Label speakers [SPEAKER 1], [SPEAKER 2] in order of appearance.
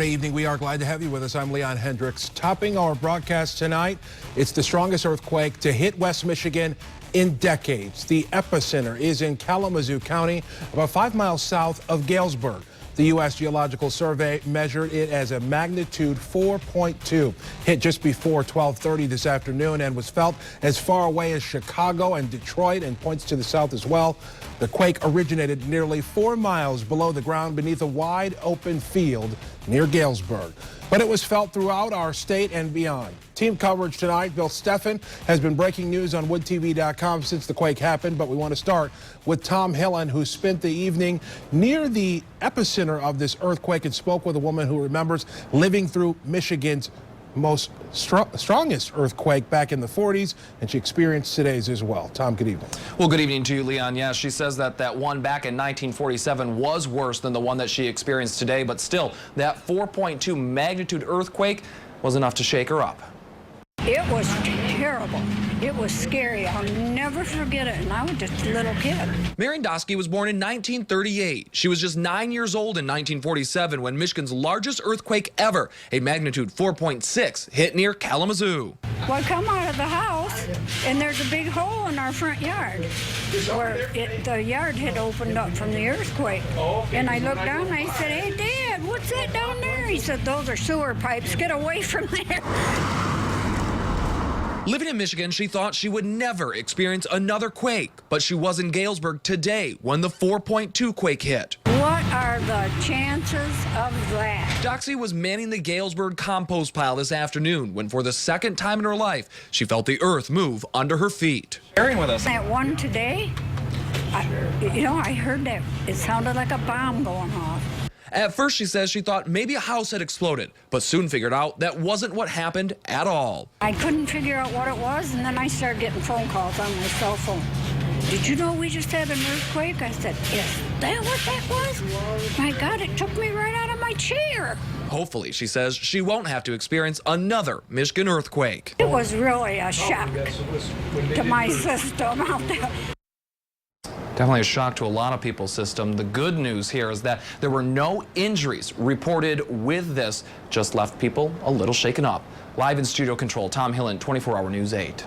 [SPEAKER 1] Good evening. We are glad to have you with us. I'm Leon Hendricks. Topping our broadcast tonight, it's the strongest earthquake to hit West Michigan in decades. The epicenter is in Kalamazoo County, about 5 miles south of Galesburg. The U.S. Geological Survey measured it as a magnitude 4.2, hit just before 12:30 this afternoon and was felt as far away as Chicago and Detroit and points to the south as well. The quake originated nearly 4 miles below the ground beneath a wide open field near Galesburg. But it was felt throughout our state and beyond. Team coverage tonight. Bill Steffen has been breaking news on WoodTV.com since the quake happened, but we want to start with Tom Hillen, who spent the evening near the epicenter of this earthquake and spoke with a woman who remembers living through Michigan's most strongest earthquake back in the 40s, and she experienced today's as well. Tom, good evening.
[SPEAKER 2] Well, good evening to you, Leon. Yes, she says that one back in 1947 was worse than the one that she experienced today, but still, that 4.2 magnitude earthquake was enough to shake her up.
[SPEAKER 3] It was terrible. It was scary. I'll never forget it, and I was just a little kid.
[SPEAKER 2] Marion Dosky was born in 1938. She was just 9 years old in 1947 when Michigan's largest earthquake ever, a magnitude 4.6, hit near Kalamazoo.
[SPEAKER 3] Well, I come out of the house, and there's a big hole in our front yard where the yard had opened up from the earthquake. And I looked down, and I said, "Hey, Dad, what's that down there?" He said, "Those are sewer pipes. Get away from there."
[SPEAKER 2] Living in Michigan, she thought she would never experience another quake, but she was in Galesburg today when the 4.2 quake hit.
[SPEAKER 3] What are the chances of that?
[SPEAKER 2] Doxy was manning the Galesburg compost pile this afternoon when, for the second time in her life, she felt the earth move under her feet. Sharing with us.
[SPEAKER 3] That one today, I heard that. It sounded like a bomb going off.
[SPEAKER 2] At first, she says she thought maybe a house had exploded, but soon figured out that wasn't what happened at all.
[SPEAKER 3] I couldn't figure out what it was, and then I started getting phone calls on my cell phone. "Did you know we just had an earthquake?" I said, "Is that what that was? My God, it took me right out of my chair."
[SPEAKER 2] Hopefully, she says, she won't have to experience another Michigan earthquake.
[SPEAKER 3] It was really a shock to my system out there.
[SPEAKER 2] Definitely a shock to a lot of people's system. The good news here is that there were no injuries reported with this, just left people a little shaken up. Live in studio control, Tom Hillen, 24 Hour News 8.